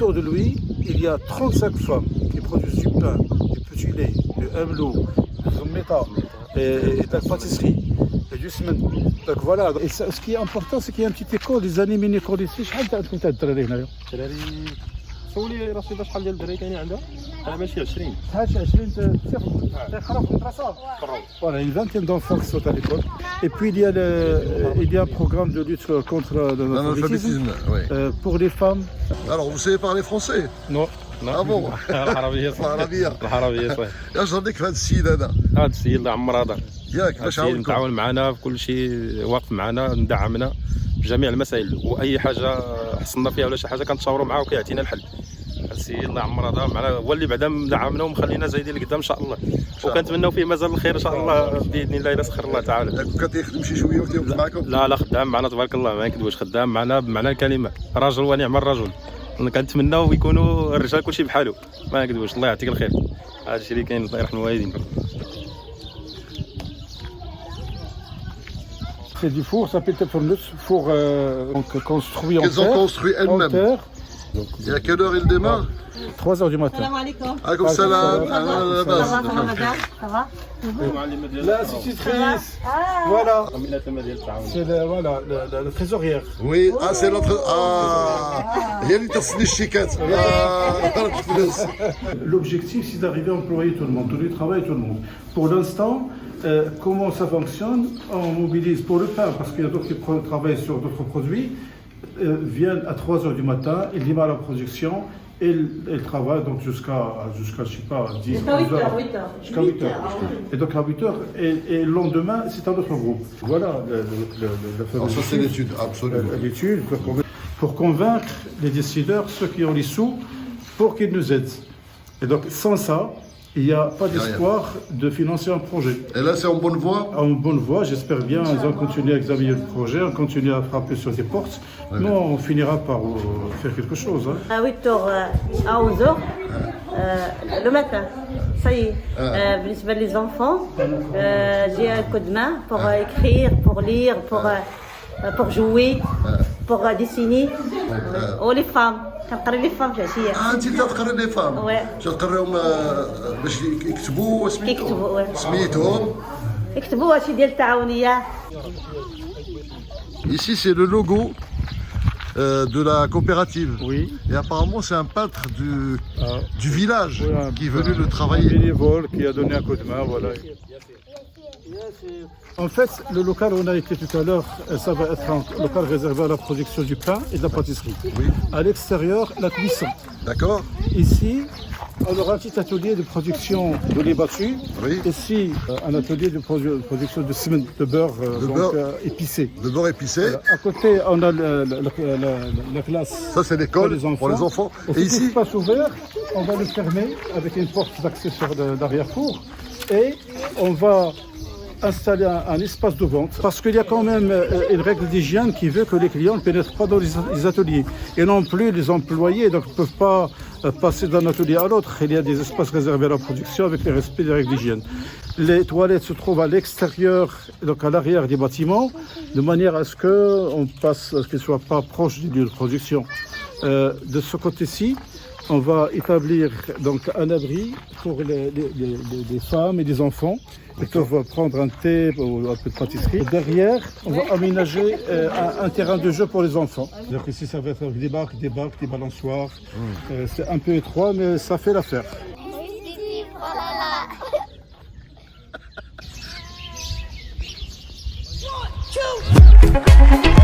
autour de lui, il y a 35 femmes qui produisent du pain, du petit lait, du hamlou, du zoumeta et de la pâtisserie. Et du semaine. Donc voilà. Et ça, ce qui est important, c'est qu'il y a une petite école, des années mini-écoles ici. شحال تاع الدراري هنايا؟ الدراري سولي رشيدة شحال ديال الدراري كاينين عندها؟ انا ماشي 20 شحال 20 تيقراو في المدرسة. Voilà, une vingtaine d'enfants qui sont à l'école. Et puis il y a un programme de lutte contre l'analphabétisme pour les femmes. Alors vous savez parler français? نو Ah bon? العربية العربية. العربية صحيح. اش ظنك في هذا السيد هذا؟ هذا السيد الله عمر هذا ياك باش السيد عاونكم؟ متعاون معنا في كل شيء، واقف معنا مدعمنا في جميع المسائل، واي حاجه حصلنا فيها ولا شي حاجه كنتشاوروا معاه وكيعطينا الحل. السيد الله يعمر هذا معنا هو اللي بعدا مدعمنا ومخلينا زايدين لقدام ان شاء الله، وكنتمناو فيه مازال الخير ان شاء الله باذن الله الا سخر الله تعالى. ياك كان تيخدم شي شويه وتيوقف معكم؟ لا خدام معنا تبارك الله، ما نكذبوش، خدام معنا بمعنى الكلمه، رجل ونعم الرجل. كنتمناو يكونوا الرجال كلشي بحالو، ما نكذبوش. الله يعطيك الخير، هذا الشيء اللي كاين. الله يرحم الوالدين. C'est du four, ça peut être four construit en Qu'elles ont terre. construit En elles-mêmes. terre. Et à quelle heure il démarre? 3 heures du matin. السلام عليكم. عليكم السلام. Ça va madame? Ça va? L'institutrice. Voilà. C'est la trésorière. Oui, ah c'est l'autre. Ah, هي اللي تصلي الشيكات. الفلوس. L'objectif, c'est d'arriver à employer tout le monde, tout le travail, tout le monde. Pour l'instant, comment ça fonctionne? On mobilise pour le pain, parce qu'il y a d'autres qui travaillent sur d'autres produits, viennent à 3 heures du matin, ils démarrent la production, et ils travaillent donc jusqu'à je sais pas, 10 Jusqu'à 8 heures. Jusqu'à 8 heures. Et donc à 8 heures, et le lendemain, c'est un autre groupe. Voilà la Alors ça c'est l'étude, absolument. l'étude pour convaincre les décideurs, ceux qui ont les sous, pour qu'ils nous aident. Et donc sans ça, il n'y a pas d'espoir de financer un projet. Et là c'est en bonne voie? En bonne voie, j'espère bien, ils ont continué à examiner le projet, on continue à frapper sur des portes. Nous, on finira par faire quelque chose. Hein. À 8 heures, à 11 heures, le matin. Ça y est. بالنسبة les enfants, j'ai un coup de main pour écrire, pour lire, pour jouer, pour dessiner. Oh les femmes. كنقري لي فام في العشيه. انت اللي تقري لي فام؟ وي. تقريهم باش يكتبوا كيكتبوا سميتهم. يكتبوا هادشي ديال التعاونيه. Ici c'est le logo de la coopérative. Oui. Et apparemment c'est un peintre du village qui est venu le Un travailler. bénévole qui a donné un coup de main, voilà. En fait, le local où on a été tout à l'heure, ça va être un local réservé à la production du pain et de la pâtisserie. Oui. À l'extérieur, la cuisson. D'accord? Ici, on aura un petit atelier de production de lait battu. Oui. Ici, un atelier de production de semaine de beurre, épicé. De beurre épicé. À côté, on a la classe. Ça c'est l'école pour les enfants. Et Et cet ici, espace ouvert, on va le fermer avec une porte d'accès sur l'arrière-cour. Et on va installer un espace de vente, parce qu'il y a quand même une règle d'hygiène qui veut que les clients ne pénètrent pas dans les ateliers, et non plus les employés, donc ne peuvent pas passer d'un atelier à l'autre. Il y a des espaces réservés à la production avec le respect des règles d'hygiène. Les toilettes se trouvent à l'extérieur, donc à l'arrière des bâtiments, de manière à ce qu'ils ne soient pas proches du lieu de production. De ce côté-ci, on va établir donc un abri pour les femmes et les enfants. Ils peuvent prendre un thé ou un peu de pâtisserie. Derrière, on va aménager un terrain de jeu pour les enfants. Donc ici, ça va être avec des balançoires. C'est un peu étroit, mais ça fait l'affaire. Choo!